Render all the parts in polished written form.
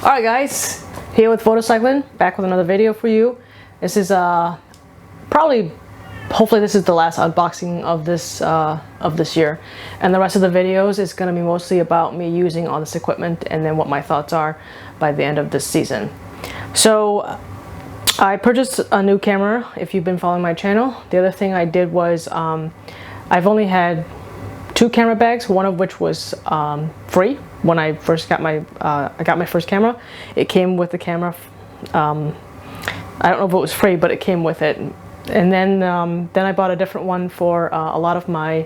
Alright guys, here with Photocycling, back with another video for you. This is hopefully this is the last unboxing of this year, and the rest of the videos is going to be mostly about me using all this equipment and then what my thoughts are by the end of this season. So I purchased a new camera, if you've been following my channel. The other thing I did was I've only had 2 camera bags, one of which was free when I first got my first camera. It came with the camera. I don't know if it was free, but it came with it. And then I bought a different one for a lot of my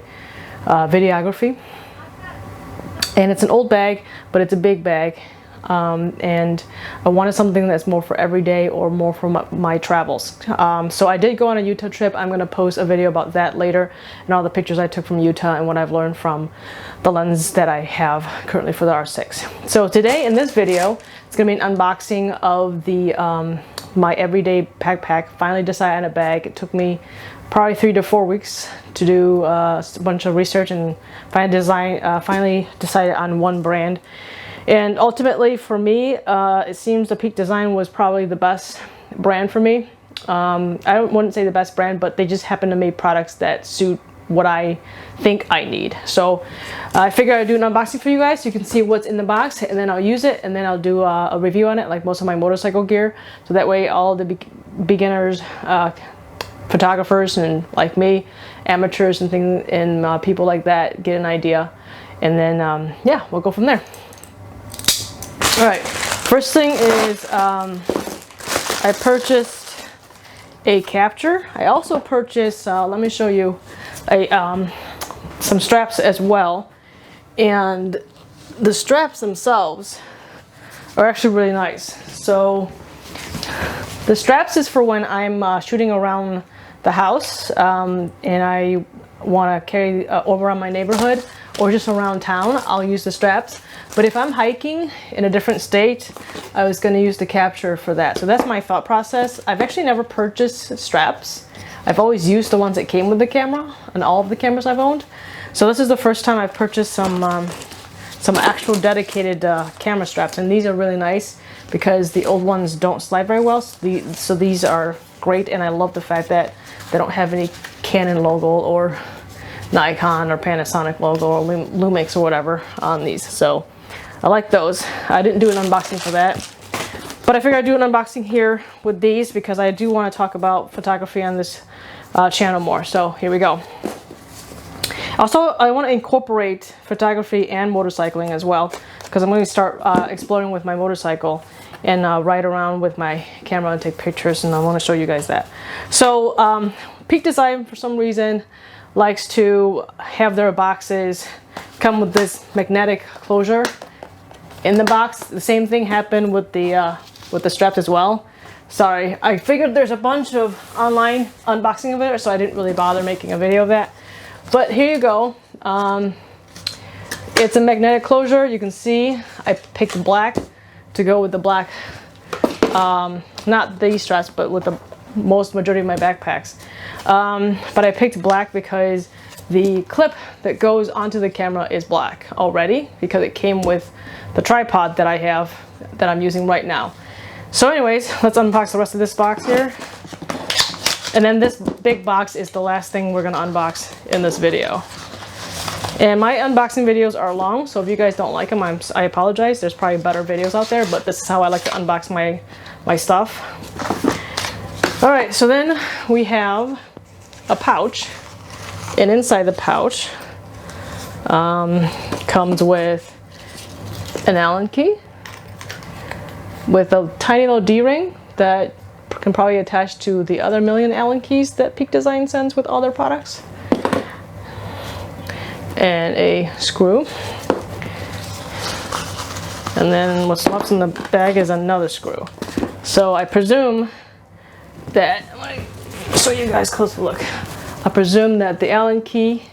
videography. And it's an old bag, but it's a big bag. And I wanted something that's more for everyday or more for my travels. So I did go on a Utah trip. I'm going to post a video about that later, and all the pictures I took from Utah and what I've learned from the lens that I have currently for the R6. So today in this video, it's going to be an unboxing of the my everyday backpack. Finally decided on a bag. It took me probably 3 to 4 weeks to do a bunch of research and finally decided on one brand. And ultimately for me, it seems the Peak Design was probably the best brand for me. I wouldn't say the best brand, but they just happen to make products that suit what I think I need. So I figured I'd do an unboxing for you guys so you can see what's in the box, and then I'll use it, and then I'll do a review on it like most of my motorcycle gear. So that way all the beginners, photographers and like me, amateurs and things, and people like that get an idea. And then yeah, we'll go from there. Alright, first thing is I purchased a capture. I also purchased, let me show you, some straps as well. And the straps themselves are actually really nice. So the straps is for when I'm shooting around the house and I want to carry over around my neighborhood or just around town. I'll use the straps. But if I'm hiking in a different state, I was going to use the capture for that. So that's my thought process. I've actually never purchased straps. I've always used the ones that came with the camera and all of the cameras I've owned. So this is the first time I've purchased some actual dedicated camera straps, and these are really nice because the old ones don't slide very well. So these are great, and I love the fact that they don't have any Canon logo or Nikon or Panasonic logo or Lumix or whatever on these. So I like those. I didn't do an unboxing for that, but I figured I'd do an unboxing here with these because I do want to talk about photography on this channel more. So here we go. Also, I want to incorporate photography and motorcycling as well, because I'm going to start exploring with my motorcycle and ride around with my camera and take pictures, and I want to show you guys that. So Peak Design, for some reason, likes to have their boxes come with this magnetic closure in the box. The same thing happened with the straps as well. Sorry, I figured there's a bunch of online unboxing of it, so I didn't really bother making a video of that. But here you go. It's a magnetic closure. You can see I picked black to go with the black, not these straps, but with the majority of my backpacks. But I picked black because the clip that goes onto the camera is black already, because it came with the tripod that I have that I'm using right now. So anyways, let's unbox the rest of this box here. And then this big box is the last thing we're gonna unbox in this video. And my unboxing videos are long, so if you guys don't like them, I apologize. There's probably better videos out there, but this is how I like to unbox my stuff. Alright, so then we have a pouch, and inside the pouch comes with an Allen key with a tiny little D-ring that can probably attach to the other million Allen keys that Peak Design sends with all their products, and a screw. And then what's left in the bag is another screw. So I presume that, let me show you guys a closer look. I presume that the Allen key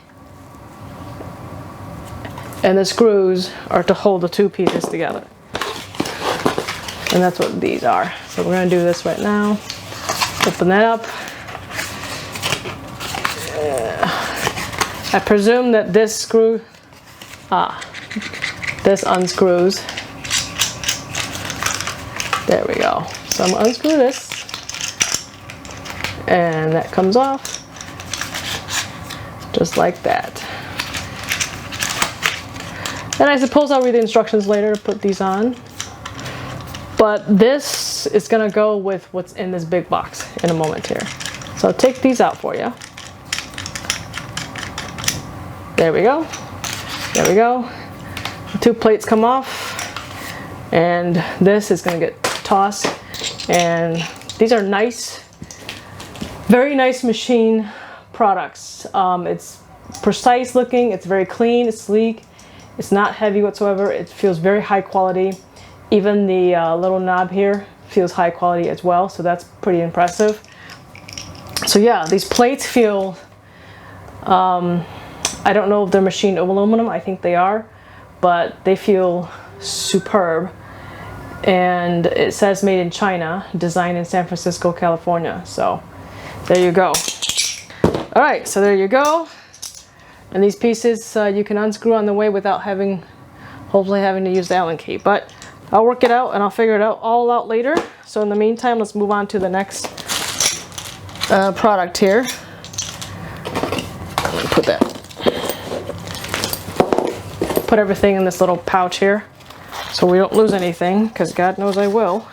and the screws are to hold the 2 pieces together. And that's what these are. So we're going to do this right now. Open that up. I presume that this screw, this unscrews There we go. So I'm gonna unscrew this, and that comes off just like that. And I suppose I'll read the instructions later to put these on. But this is gonna go with what's in this big box in a moment here. So I'll take these out for you. There we go. There we go. The 2 plates come off. And this is gonna get tossed. And these are nice, very nice machine products. It's precise looking, it's very clean, it's sleek, it's not heavy whatsoever, it feels very high quality. Even the little knob here feels high quality as well, so that's pretty impressive. So yeah, these plates feel, I don't know if they're machined aluminum, I think they are, but they feel superb. And it says made in China, designed in San Francisco, California. So there you go. All right, so there you go. And these pieces you can unscrew on the way without hopefully having to use the Allen key. But I'll work it out and I'll figure it all out later. So in the meantime, let's move on to the next product here. Let me put everything in this little pouch here so we don't lose anything, because God knows I will.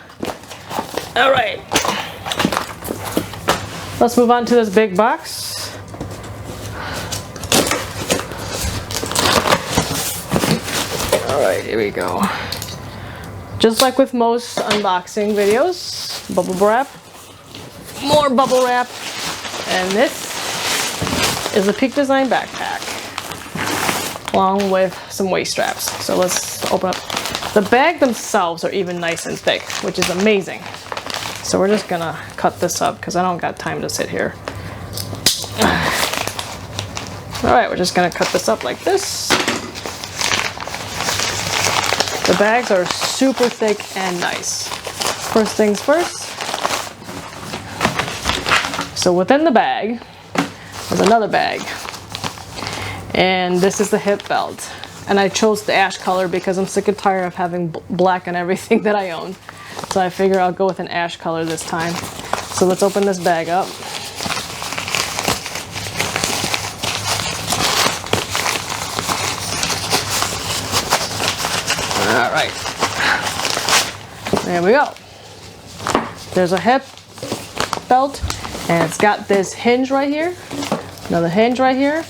All right, let's move on to this big box. All right, here we go. Just like with most unboxing videos, bubble wrap, more bubble wrap, and this is a Peak Design backpack, along with some waist straps. So let's open up. The bag themselves are even nice and thick, which is amazing. So we're just gonna cut this up because I don't got time to sit here. All right, we're just gonna cut this up like this. The bags are super thick and nice. First things first. So within the bag, there's another bag. And this is the hip belt. And I chose the ash color because I'm sick and tired of having black on everything that I own. So I figure I'll go with an ash color this time. So let's open this bag up. All right, there we go. There's a hip belt, and it's got this hinge right here, another hinge right here,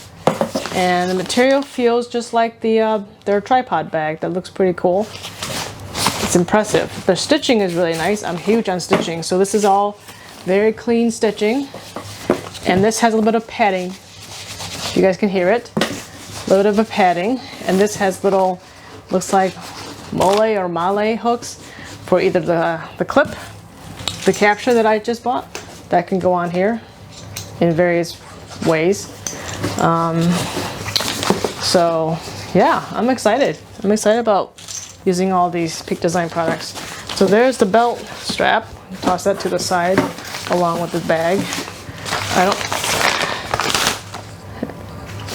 and the material feels just like their tripod bag. That looks pretty cool. It's impressive. The stitching is really nice. I'm huge on stitching, so this is all very clean stitching, and this has a little bit of padding. You guys can hear it. A little bit of a padding, and this has little, looks like mole or male hooks for either the clip, the capture that I just bought, that can go on here in various ways. So yeah, I'm excited. I'm excited about using all these Peak Design products. So there's the belt strap. Toss that to the side along with the bag.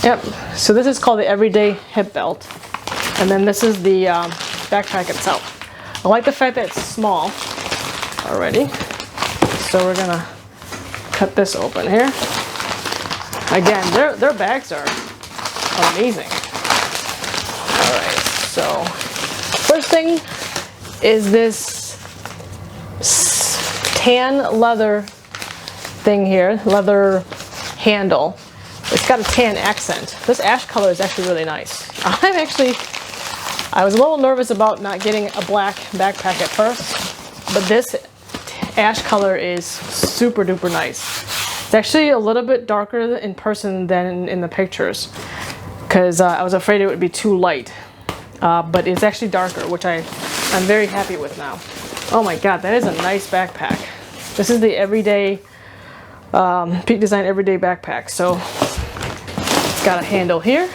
Yep, so this is called the Everyday Hip Belt. And then this is the backpack itself. I like the fact that it's small already. So we're gonna cut this open here. Again, their bags are amazing. All right, so first thing is this tan leather thing here, leather handle. It's got a tan accent. This ash color is actually really nice. I was a little nervous about not getting a black backpack at first, but this ash color is super duper nice. It's actually a little bit darker in person than in the pictures, because I was afraid it would be too light, but it's actually darker, which I'm very happy with now. Oh my god, that is a nice backpack. This is the Everyday Peak Design Everyday backpack. So it's got a handle here,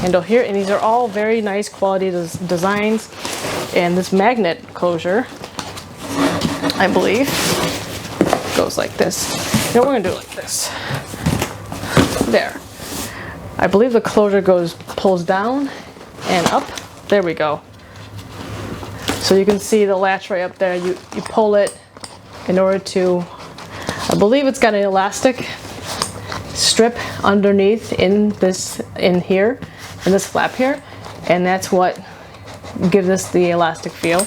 and these are all very nice quality designs. And this magnet closure, I believe, goes like this. You know, we're gonna do it like this. There. I believe the closure pulls down and up. There we go. So So you can see the latch right up there. You pull it in order to, I believe it's got an elastic strip underneath in this flap here, and that's what gives us the elastic feel.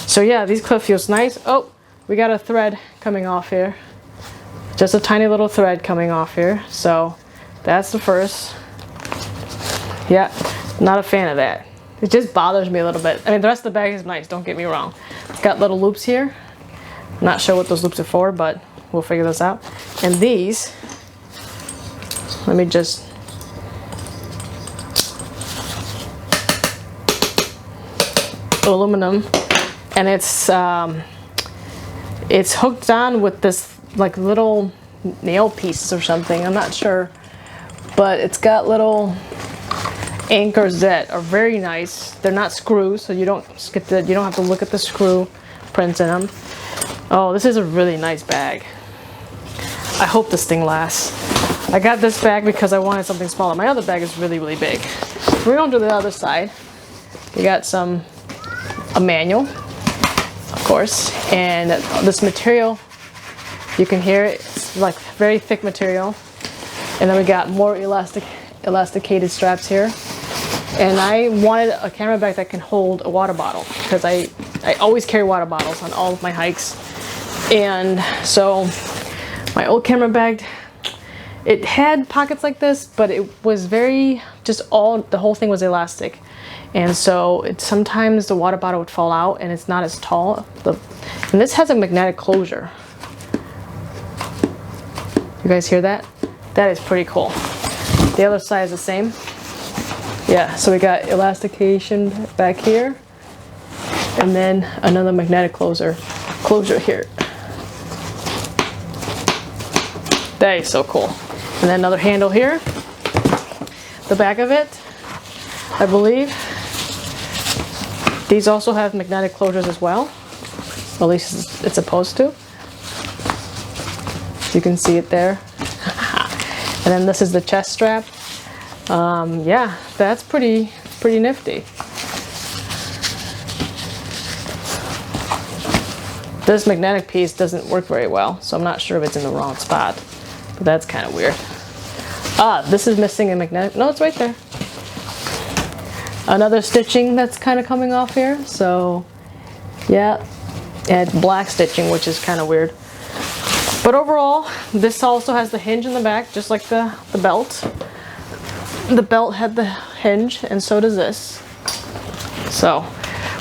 So yeah, these clip feels nice. Oh, we got a thread coming off here. Just a tiny little thread coming off here. So that's the first. Yeah, not a fan of that. It just bothers me a little bit. I mean, the rest of the bag is nice, don't get me wrong. It's got little loops here. I'm not sure what those loops are for, but we'll figure this out. And these, let me just, aluminum, and it's hooked on with this like little nail piece or something. I'm not sure, but it's got little anchors that are very nice. They're not screws, so you don't have to look at the screw prints in them. Oh, this is a really nice bag. I hope this thing lasts. I got this bag because I wanted something smaller. My other bag is really, really big. We're going to the other side. We got a manual, of course, and this material, you can hear it, it's like very thick material. And then we got more elasticated straps here. And I wanted a camera bag that can hold a water bottle, because I always carry water bottles on all of my hikes. And so my old camera bag, it had pockets like this, but it was the whole thing was elastic. And so sometimes the water bottle would fall out and it's not as tall. And this has a magnetic closure. You guys hear that? That is pretty cool. The other side is the same. Yeah, so we got elastication back here, and then another magnetic closure here. That is so cool. And then another handle here. The back of it, I believe, these also have magnetic closures as well. At least it's supposed to. You can see it there. And then this is the chest strap. Yeah, that's pretty nifty. This magnetic piece doesn't work very well, so I'm not sure if it's in the wrong spot, but that's kind of weird. This is missing a magnetic, no, it's right there. Another stitching that's kind of coming off here, so yeah, and black stitching, which is kind of weird. But overall, this also has the hinge in the back, just like the belt. The belt had the hinge, and so does this. So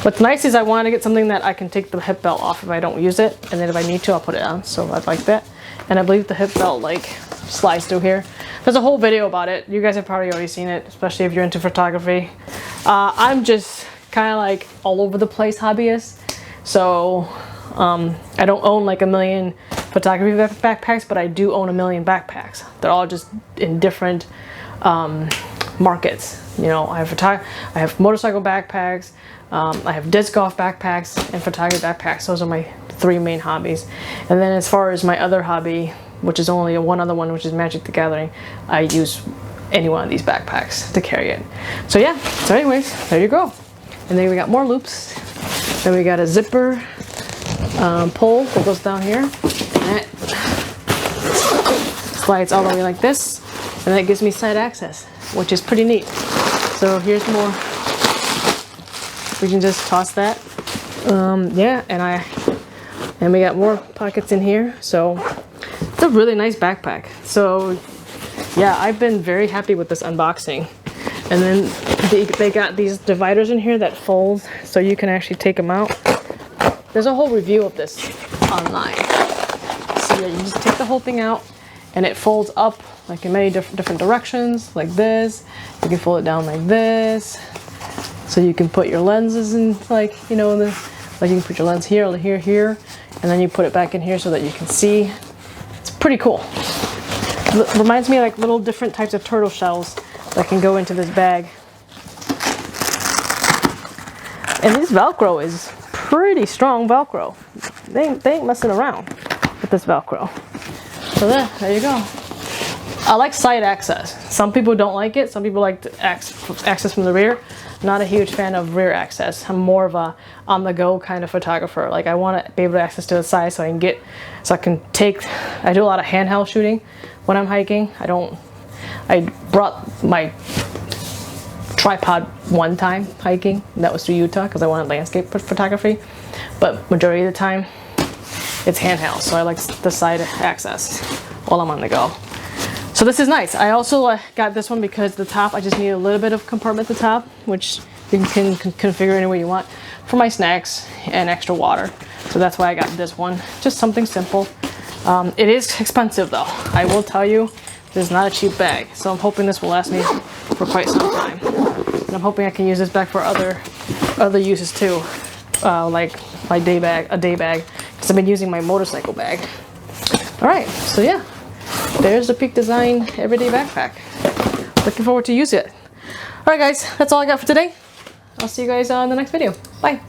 what's nice is I want to get something that I can take the hip belt off if I don't use it, and then if I need to, I'll put it on. So I'd like that. And I believe the hip belt like slides through here. There's a whole video about it. You guys have probably already seen it, especially if you're into photography. I'm just kind of like all over the place hobbyist. So I don't own like a million photography backpacks, but I do own a million backpacks. They're all just in different markets. You know, I have motorcycle backpacks, I have disc golf backpacks, and photography backpacks. Those are my three main hobbies. And then as far as my other hobby, which is only one other one, which is Magic the Gathering, I use any one of these backpacks to carry it. So yeah, so anyways, there you go. And then we got more loops. Then we got a zipper pull that goes down here. And it slides all the way like this. And that gives me side access, which is pretty neat. So here's more. We can just toss that. Yeah, and we got more pockets in here. So it's a really nice backpack. So yeah, I've been very happy with this unboxing. And then they got these dividers in here that fold, so you can actually take them out. There's a whole review of this online. So yeah, you just take the whole thing out, and it folds up like in many different directions, like this. You can fold it down like this, so you can put your lenses in, like, you know, like you can put your lens here, or here, and then you put it back in here so that you can see. It's pretty cool. It reminds me of like little different types of turtle shells that can go into this bag. And this Velcro is pretty strong Velcro. They ain't messing around with this Velcro. So there you go. I like side access. Some people don't like it. Some people like to access from the rear. Not a huge fan of rear access. I'm more of a on-the-go kind of photographer. Like I want to be able to access to the side so I can take. I do a lot of handheld shooting when I'm hiking. I brought my tripod one time hiking. That was to Utah because I wanted landscape photography. But majority of the time, it's handheld. So I like the side access while I'm on the go. So this is nice. I also got this one because the top, I just need a little bit of compartment at the top, which you can configure any way you want for my snacks and extra water. So that's why I got this one. Just something simple. It is expensive though. I will tell you, this is not a cheap bag. So I'm hoping this will last me for quite some time. And I'm hoping I can use this bag for other uses too. Like my day bag, because I've been using my motorcycle bag. All right, so yeah. There's the Peak Design everyday backpack. Looking forward to use it. Alright guys, that's all I got for today. I'll see you guys in the next video. Bye.